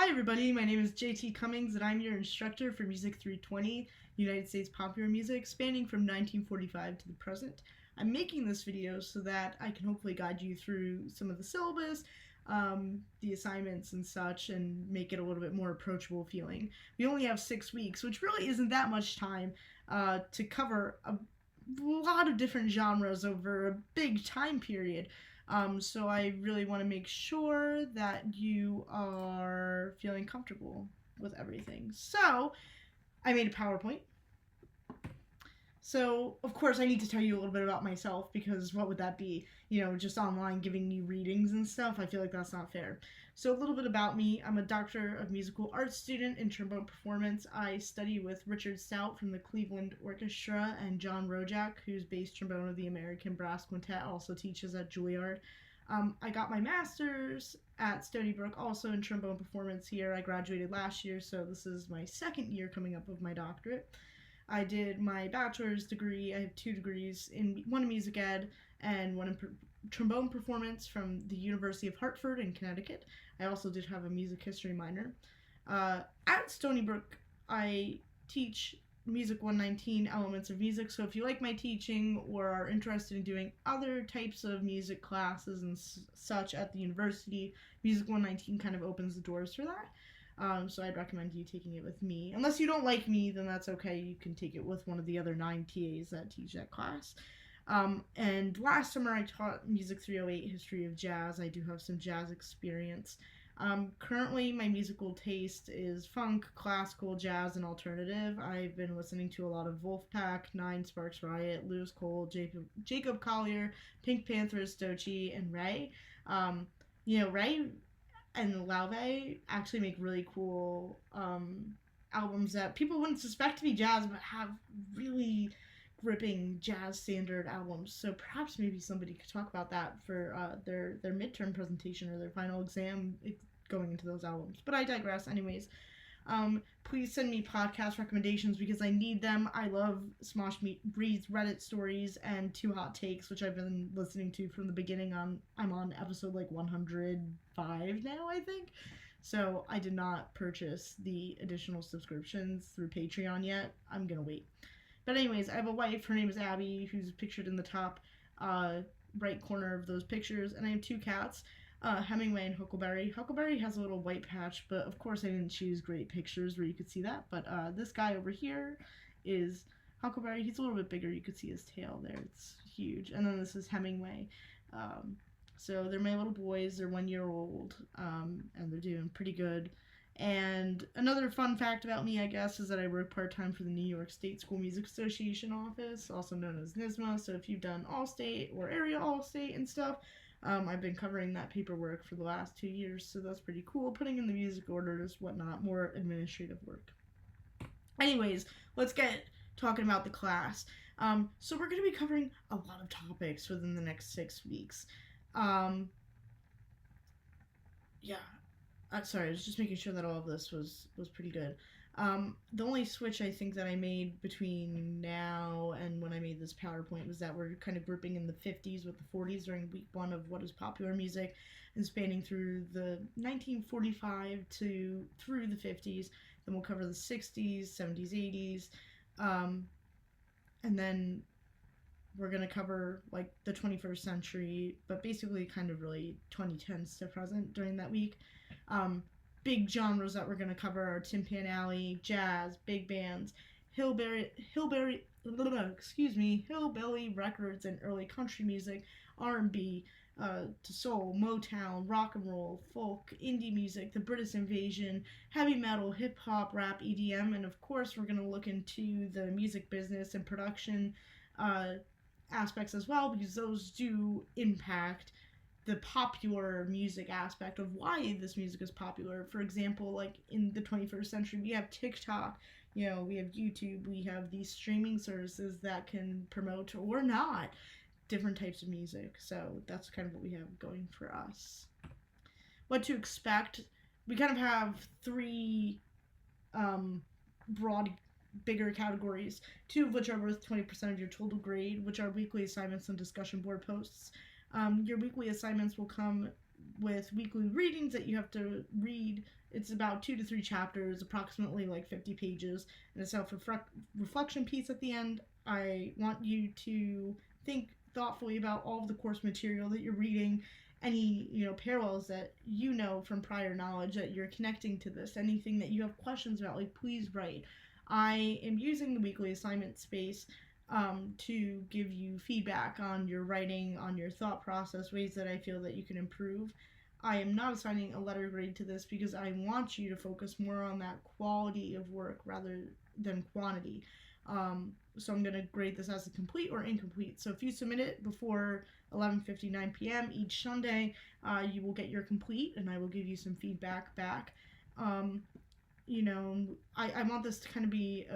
Hi everybody, my name is JT Cummings and I'm your instructor for MUS320, United States popular music, spanning from 1945 to the present. I'm making this video so that I can hopefully guide you through some of the syllabus, the assignments and such, and make it a little bit more approachable feeling. We only have 6 weeks, which really isn't that much time to cover a lot of different genres over a big time period. So I really want to make sure that you are feeling comfortable with everything. So I made a PowerPoint. So, of course, I need to tell you a little bit about myself because what would that be? Just online giving you readings and stuff? I feel like that's not fair. So, a little bit about me. I'm a Doctor of Musical Arts student in trombone performance. I study with Richard Stout from the Cleveland Orchestra and John Rojak, who's bass trombone of the American Brass Quintet, also teaches at Juilliard. I got my master's at Stony Brook, also in trombone performance here. I graduated last year, so this is my second year coming up of my doctorate. I did my bachelor's degree. I have 2 degrees, one in music ed and one in trombone performance from the University of Hartford in Connecticut. I also did have a music history minor. At Stony Brook, I teach Music 119, Elements of Music, so if you like my teaching or are interested in doing other types of music classes and such at the university, Music 119 kind of opens the doors for that. So I'd recommend you taking it with me. Unless you don't like me, then that's okay. You can take it with one of the other 9 TAs that teach that class. And last summer I taught Music 308, History of Jazz. I do have some jazz experience. Currently my musical taste is funk, classical, jazz, and alternative. I've been listening to a lot of Wolfpack, Nine Sparks Riot, Lewis Cole, Jacob Collier, Pink Panthers, Doechii, and Ray. Ray and Lauve actually make really cool albums that people wouldn't suspect to be jazz, but have really gripping jazz standard albums. So perhaps maybe somebody could talk about that for their midterm presentation or their final exam going into those albums. But I digress. Anyways, please send me podcast recommendations because I need them. I love Smosh Breed's Reddit stories and 2 Hot Takes, which I've been listening to from the beginning. I'm on episode like 105 now, I think. So I did not purchase the additional subscriptions through Patreon yet. I'm gonna wait. But anyways, I have a wife. Her name is Abby, who's pictured in the top right corner of those pictures. And I have 2 cats, Hemingway and Huckleberry. Huckleberry has a little white patch, but of course I didn't choose great pictures where you could see that. But this guy over here is Huckleberry. He's a little bit bigger. You could see his tail there. It's huge. And then this is Hemingway. So they're my little boys. They're 1 year old, and they're doing pretty good. And another fun fact about me, I guess, is that I work part-time for the New York State School Music Association office, also known as NYSSMA. So if you've done All-State or Area All-State and stuff, I've been covering that paperwork for the last 2 years, so that's pretty cool. Putting in the music orders, whatnot, more administrative work. Anyways, let's get talking about the class. So we're going to be covering a lot of topics within the next 6 weeks. Sorry, I was just making sure that all of this was pretty good. The only switch I think that I made between now and when I made this PowerPoint was that we're kind of grouping in the 50s with the 40s during week 1 of what is popular music and spanning through the 1945 through the 50s. Then we'll cover the 60s, 70s, 80s, and then we're going to cover like the 21st century, but basically kind of really 2010s to present during that week. Big genres that we're going to cover are Tin Pan Alley, jazz, big bands, hillbilly records and early country music, R&B, to soul, Motown, rock and roll, folk, indie music, the British invasion, heavy metal, hip hop, rap, EDM, and of course we're going to look into the music business and production aspects as well, because those do impact the popular music aspect of why this music is popular. For example, like in the 21st century, we have TikTok, we have YouTube, we have these streaming services that can promote or not different types of music. So that's kind of what we have going for us. What to expect? We kind of have 3 broad, bigger categories, 2 of which are worth 20% of your total grade, which are weekly assignments and discussion board posts. Your weekly assignments will come with weekly readings that you have to read. It's about 2 to 3 chapters, approximately like 50 pages, and a self-reflection piece at the end. I want you to think thoughtfully about all of the course material that you're reading, any parallels that from prior knowledge that you're connecting to this, anything that you have questions about, like, please write. I am using the weekly assignment space to give you feedback on your writing, on your thought process, ways that I feel that you can improve. I am not assigning a letter grade to this because I want you to focus more on that quality of work rather than quantity. So I'm going to grade this as a complete or incomplete. So if you submit it before 11:59 p.m. each Sunday, you will get your complete, and I will give you some feedback back. I want this to kind of be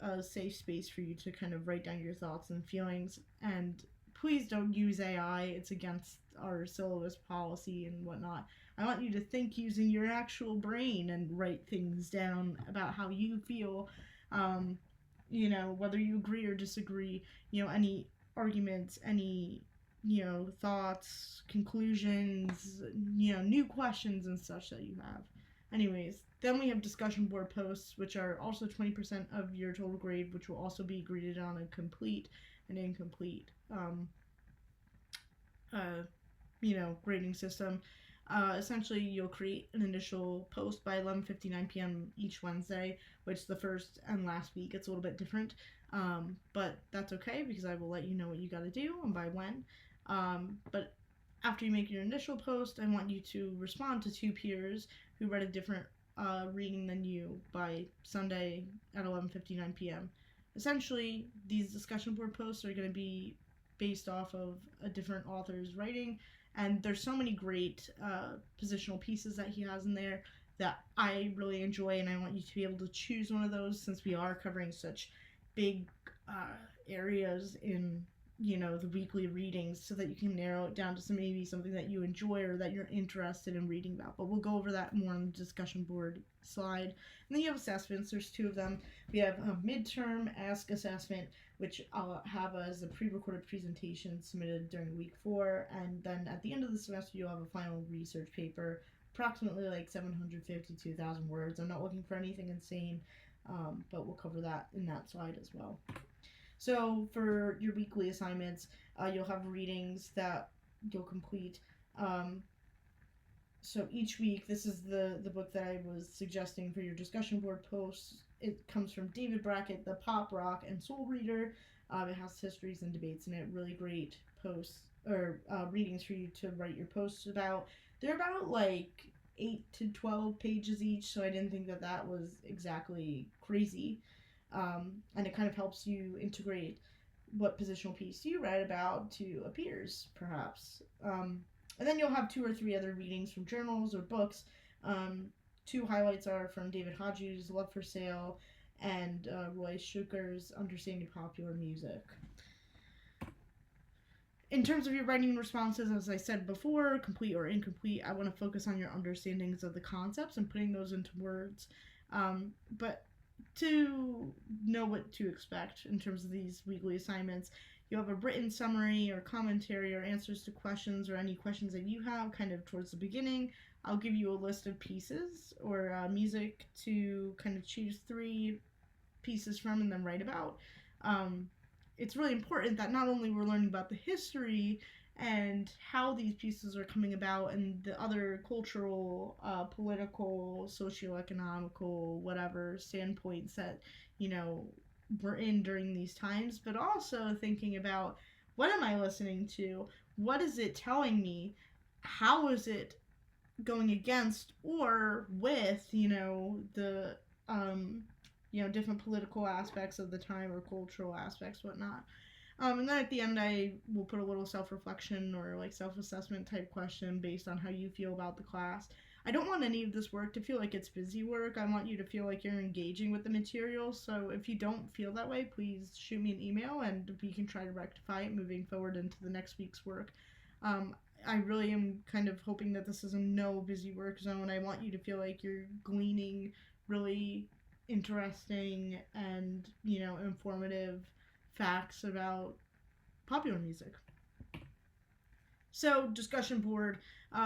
a safe space for you to kind of write down your thoughts and feelings. And please don't use AI. It's against our syllabus policy and whatnot. I want you to think using your actual brain and write things down about how you feel. Whether you agree or disagree, any arguments, any, thoughts, conclusions, new questions and such that you have. Anyways, then we have discussion board posts, which are also 20% of your total grade, which will also be graded on a complete and incomplete, grading system. Essentially, you'll create an initial post by 11:59 p.m. each Wednesday, which the first and last week it's a little bit different, but that's okay because I will let you know what you got to do and by when. But after you make your initial post, I want you to respond to 2 peers who read a different reading than you by Sunday at 11:59 p.m. Essentially, these discussion board posts are going to be based off of a different author's writing, and there's so many great positional pieces that he has in there that I really enjoy, and I want you to be able to choose one of those since we are covering such big areas in the weekly readings, so that you can narrow it down to maybe something that you enjoy or that you're interested in reading about. But we'll go over that more on the discussion board slide. And then you have assessments. There's 2 of them. We have a midterm ask assessment, which I'll have as a pre-recorded presentation submitted during week 4, and then at the end of the semester you'll have a final research paper, approximately like 752,000 words. I'm not looking for anything insane, but we'll cover that in that slide as well. So for your weekly assignments, you'll have readings that you'll complete. So each week, this is the book that I was suggesting for your discussion board posts. It comes from David Brackett, the pop, rock, and soul reader. It has histories and debates in it. Really great posts or readings for you to write your posts about. They're about like 8 to 12 pages each, so I didn't think that was exactly crazy. And it kind of helps you integrate what positional piece you read about to a peer's, perhaps. And then you'll have 2 or 3 other readings from journals or books. 2 highlights are from David Hodges' Love for Sale and Roy Schuker's Understanding Popular Music. In terms of your writing responses, as I said before, complete or incomplete, I want to focus on your understandings of the concepts and putting those into words. But to know what to expect in terms of these weekly assignments, you have a written summary or commentary or answers to questions or any questions that you have kind of towards the beginning. I'll give you a list of pieces or music to kind of choose 3 pieces from and then write about. It's really important that not only we're learning about the history and how these pieces are coming about and the other cultural, political, socioeconomical, whatever standpoints that, we're in during these times, but also thinking about what am I listening to? What is it telling me? How is it going against or with, the, different political aspects of the time or cultural aspects, whatnot. And then at the end, I will put a little self-reflection or like self-assessment type question based on how you feel about the class. I don't want any of this work to feel like it's busy work. I want you to feel like you're engaging with the material. So if you don't feel that way, please shoot me an email and we can try to rectify it moving forward into the next week's work. I really am kind of hoping that this is a no busy work zone. I want you to feel like you're gleaning really interesting and, informative facts about popular music. So, discussion board,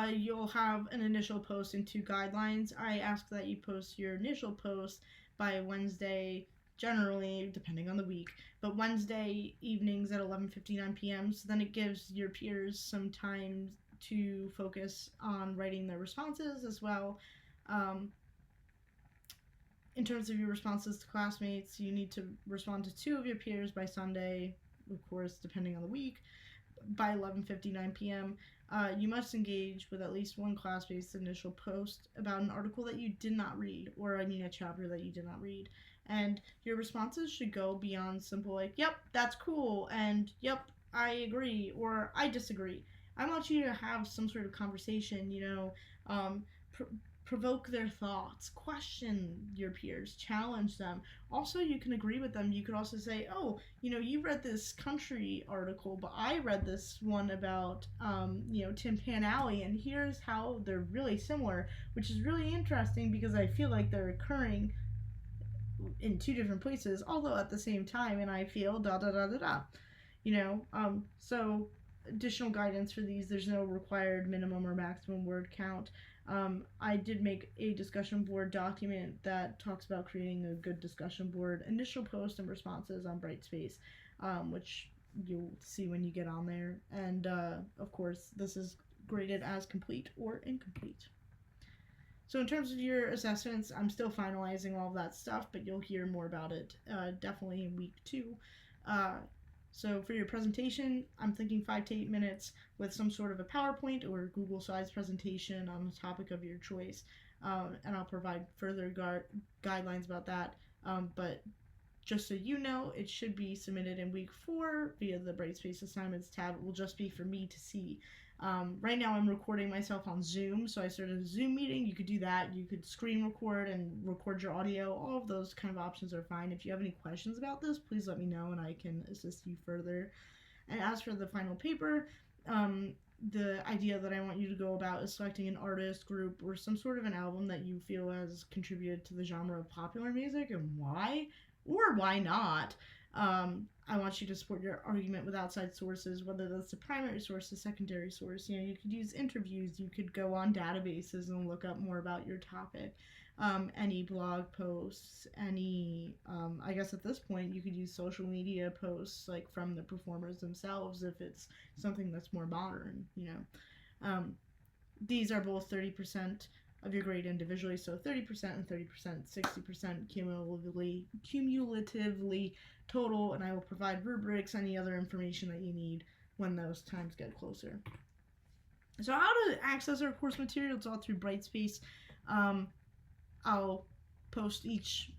you'll have an initial post and 2 guidelines. I ask that you post your initial post by Wednesday, generally, depending on the week, but Wednesday evenings at 11:59 p.m. So then it gives your peers some time to focus on writing their responses as well. In terms of your responses to classmates, you need to respond to 2 of your peers by Sunday, of course, depending on the week, by 11:59 p.m. You must engage with at least one class-based initial post about an article that you did not read, or a chapter that you did not read. And your responses should go beyond simple like, yep, that's cool, and yep, I agree, or I disagree. I want you to have some sort of conversation, pr- provoke their thoughts, question your peers, challenge them. Also, you can agree with them. You could also say, oh, you read this country article, but I read this one about, Tin Pan Alley, and here's how they're really similar, which is really interesting because I feel like they're occurring in 2 different places, although at the same time, and I feel da da da da da. So additional guidance for these, there's no required minimum or maximum word count. I did make a discussion board document that talks about creating a good discussion board, initial post and responses on Brightspace, which you'll see when you get on there. And of course, this is graded as complete or incomplete. So in terms of your assessments, I'm still finalizing all of that stuff, but you'll hear more about it definitely in week 2. So for your presentation, I'm thinking 5 to 8 minutes with some sort of a PowerPoint or Google Slides presentation on the topic of your choice, and I'll provide further guidelines about that. But just so you know, it should be submitted in week 4 via the Brightspace Assignments tab. It will just be for me to see. Right now I'm recording myself on Zoom, so I started a Zoom meeting. You could do that. You could screen record and record your audio. All of those kind of options are fine. If you have any questions about this, please let me know and I can assist you further. And as for the final paper, the idea that I want you to go about is selecting an artist, group, or some sort of an album that you feel has contributed to the genre of popular music and why, or why not. I want you to support your argument with outside sources, whether that's the primary source, the secondary source. You could use interviews, you could go on databases and look up more about your topic. Any blog posts, I guess at this point you could use social media posts like from the performers themselves if it's something that's more modern, These are both 30% of your grade individually, so 30% and 30%, 60% cumulatively total, and I will provide rubrics, any other information that you need when those times get closer. So how to access our course material, it's all through Brightspace. I'll post each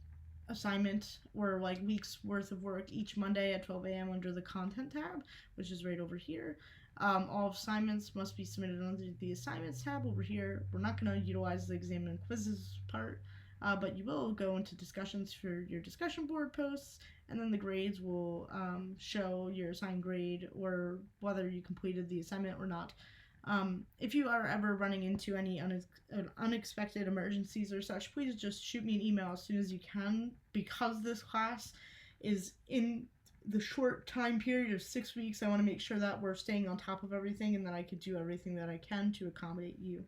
assignment or week's worth of work each Monday at 12 a.m. under the content tab, which is right over here. All assignments must be submitted under the assignments tab over here. We're not going to utilize the exam and quizzes part, but you will go into discussions for your discussion board posts, and then the grades will show your assigned grade or whether you completed the assignment or not. If you are ever running into any unexpected emergencies or such, please just shoot me an email as soon as you can, because this class is in the short time period of 6 weeks. I want to make sure that we're staying on top of everything and that I could do everything that I can to accommodate you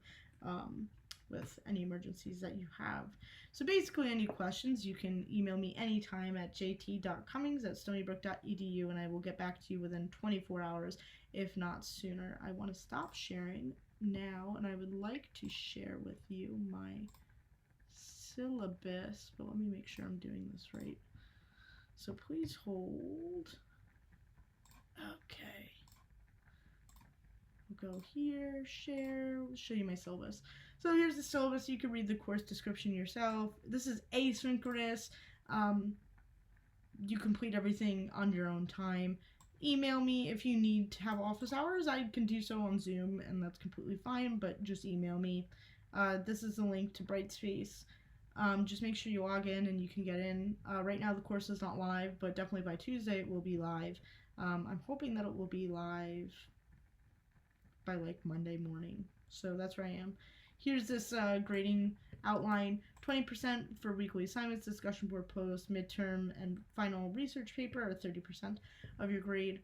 with any emergencies that you have. So basically, any questions, you can email me anytime at jt.cummings@stonybrook.edu, and I will get back to you within 24 hours, if not sooner. I want to stop sharing now, and I would like to share with you my syllabus, but let me make sure I'm doing this right. So please hold. Okay. We'll go here, share, show you my syllabus. So here's the syllabus. You can read the course description yourself. This is asynchronous. You complete everything on your own time. Email me if you need to have office hours. I can do so on Zoom, and that's completely fine, but just email me. This is the link to Brightspace. Just make sure you log in and you can get in. Right now the course is not live, but definitely by Tuesday it will be live. I'm hoping that it will be live by Monday morning. So that's where I am. Here's this grading outline. 20% for weekly assignments, discussion board posts, midterm, and final research paper are 30% of your grade.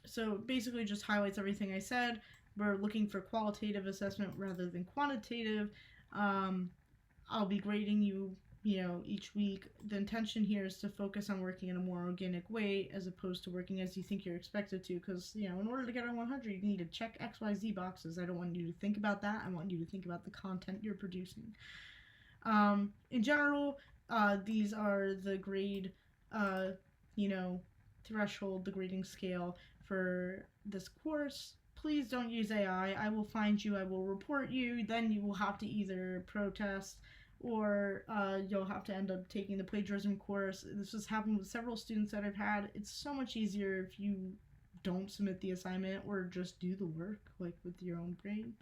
So basically just highlights everything I said. We're looking for qualitative assessment rather than quantitative. Um, I'll be grading you, each week. The intention here is to focus on working in a more organic way as opposed to working as you think you're expected to. Because, in order to get a 100, you need to check XYZ boxes. I don't want you to think about that. I want you to think about the content you're producing. In general, these are the grade, uh, you know, threshold, the grading scale for this course. Please don't use AI. I will find you, I will report you, then you will have to either protest or you'll have to end up taking the plagiarism course. This has happened with several students that I've had. It's so much easier if you don't submit the assignment or just do the work, like with your own brain.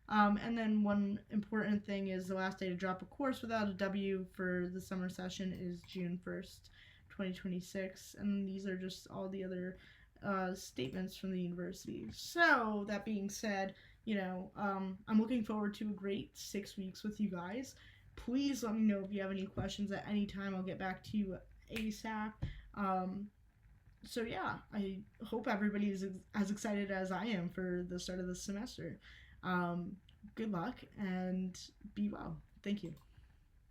And then one important thing is the last day to drop a course without a W for the summer session is June 1st, 2026. And these are just all the other statements from the university. So, that being said, I'm looking forward to a great 6 weeks with you guys. Please let me know if you have any questions at any time. I'll get back to you ASAP. So yeah, I hope everybody is as excited as I am for the start of the semester. Good luck and be well. Thank you.